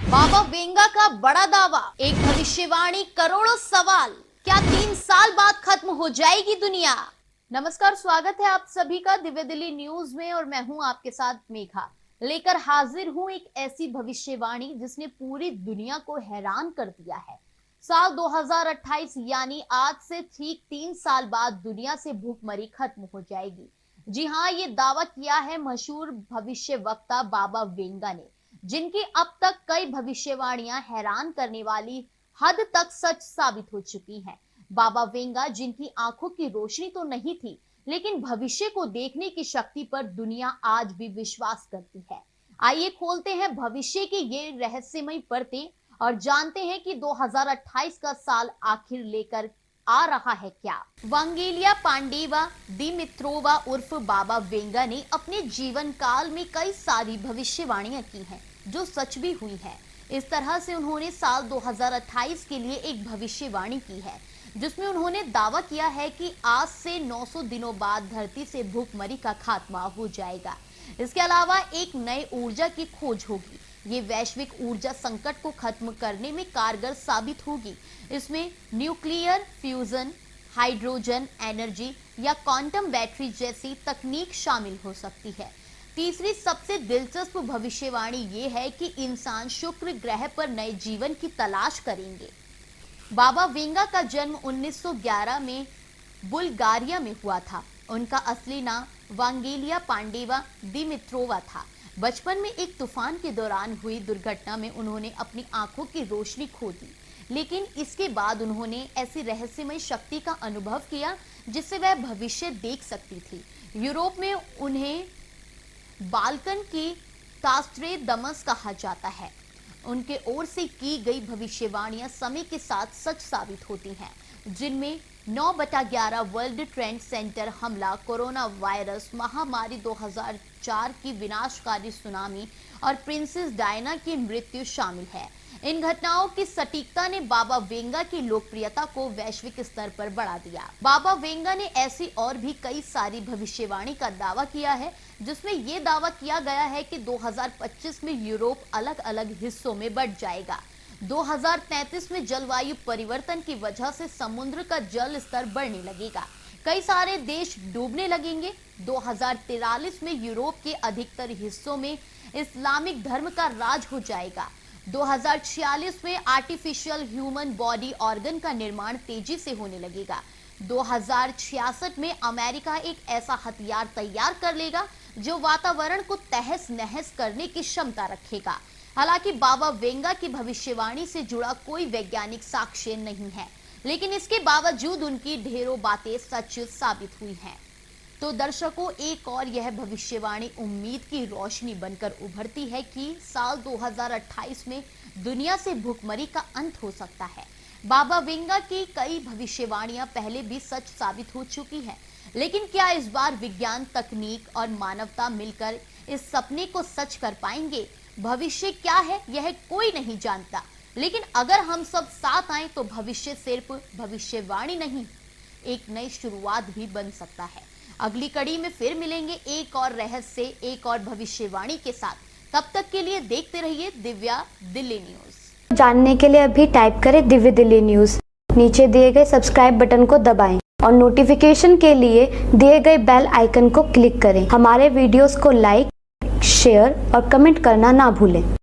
बाबा Venga का बड़ा दावा, एक भविष्यवाणी, करोड़ों सवाल, क्या 3 साल बाद खत्म हो जाएगी दुनिया। नमस्कार, स्वागत है आप सभी का दिव्य दिल्ली न्यूज में और मैं हूं आपके साथ मेघा। लेकर हाजिर हूं एक ऐसी भविष्यवाणी जिसने पूरी दुनिया को हैरान कर दिया है। साल 2028 यानी आज से ठीक 3 साल बाद दुनिया से भूखमरी खत्म हो जाएगी। जी हाँ, ये दावा किया है मशहूर भविष्यवक्ता बाबा वेंगा ने, जिनकी अब तक कई भविष्यवाणियां हैरान करने वाली हद तक सच साबित हो चुकी हैं। बाबा वेंगा, जिनकी आंखों की रोशनी तो नहीं थी, लेकिन भविष्य को देखने की शक्ति पर दुनिया आज भी विश्वास करती है। आइए खोलते हैं भविष्य की ये रहस्यमय परतें और जानते हैं कि 2028 का साल आखिर लेकर आ रहा है क्या। वांगेलिया पांडेवा दिमित्रोवा उर्फ बाबा वेंगा ने अपने जीवन काल में कई सारी भविष्यवाणियां की हैं, जो सच भी हुई है। इस तरह से उन्होंने साल 2028 के लिए एक भविष्यवाणी की है, जिसमें उन्होंने दावा किया है कि आज से 900 दिनों बाद धरती से भूखमरी का खात्मा हो जाएगा। इसके अलावा एक नए ऊर्जा की खोज होगी। ये वैश्विक ऊर्जा संकट को खत्म करने में कारगर साबित होगी। इसमें न्यूक्लियर फ्यूजन, हाइड्रोजन एनर्जी या क्वांटम बैटरी जैसी तकनीक शामिल हो सकती है। तीसरी सबसे दिलचस्प भविष्यवाणी ये है कि इंसान शुक्र ग्रह पर नए जीवन की तलाश करेंगे। बाबा वेंगा का जन्म 1911 में बुल्गारिया में हुआ था। उनका असली नाम वांगेलिया पांडेवा दिमित्रोवा था। बचपन में एक तूफान के दौरान हुई दुर्घटना में उन्होंने अपनी आंखों की रोशनी खो दी, लेकिन इसके बाद उन्होंने ऐसी रहस्यमय शक्ति का अनुभव किया जिससे वह भविष्य देख सकती थी। यूरोप में उन्हें बाल्कन की तास्ट्रेदमस कहा जाता है। उनके ओर से की गई भविष्यवाणियां समय के साथ सच साबित होती हैं, जिनमें 9/11 वर्ल्ड ट्रेड सेंटर हमला, कोरोना वायरस महामारी, 2004 की विनाशकारी सुनामी और प्रिंसेस डायना की मृत्यु शामिल है। इन घटनाओं की सटीकता ने बाबा वेंगा की लोकप्रियता को वैश्विक स्तर पर बढ़ा दिया। बाबा वेंगा ने ऐसी और भी कई सारी भविष्यवाणी का दावा किया है, जिसमें यह दावा किया गया है कि 2025 में यूरोप अलग अलग हिस्सों में बंट जाएगा। 2033 में जलवायु परिवर्तन की वजह से समुद्र का जल स्तर बढ़ने लगेगा, कई सारे देश डूबने लगेंगे। 2043 में यूरोप के अधिकतर हिस्सों में इस्लामिक धर्म का राज हो जाएगा। 2046 में आर्टिफिशियल ह्यूमन बॉडी ऑर्गन का निर्माण तेजी से होने लगेगा। 2066 में अमेरिका एक ऐसा हथियार तैयार कर लेगा जो वातावरण को तहस नहस करने की क्षमता रखेगा। हालांकि बाबा वेंगा की भविष्यवाणी से जुड़ा कोई वैज्ञानिक साक्ष्य नहीं है, लेकिन इसके बावजूद उनकी ढेरों बातें सच साबित हुई हैं। तो दर्शकों, एक और यह भविष्यवाणी उम्मीद की रोशनी बनकर उभरती है कि साल 2028 में दुनिया से भूखमरी का अंत हो सकता है। बाबा वेंगा की कई भविष्यवाणियां पहले भी सच साबित हो चुकी हैं, लेकिन क्या इस बार विज्ञान, तकनीक और मानवता मिलकर इस सपने को सच कर पाएंगे? भविष्य क्या है यह कोई नहीं जानता, लेकिन अगर हम सब साथ आए तो भविष्य सिर्फ भविष्यवाणी नहीं, एक नई शुरुआत भी बन सकता है। अगली कड़ी में फिर मिलेंगे एक और रहस्य, एक और भविष्यवाणी के साथ। तब तक के लिए देखते रहिए दिव्या दिल्ली न्यूज। जानने के लिए अभी टाइप करें दिव्य दिल्ली न्यूज। नीचे दिए गए सब्सक्राइब बटन को दबाएं और नोटिफिकेशन के लिए दिए गए बेल आइकन को क्लिक करें। हमारे वीडियोस को लाइक, शेयर और कमेंट करना ना भूलें।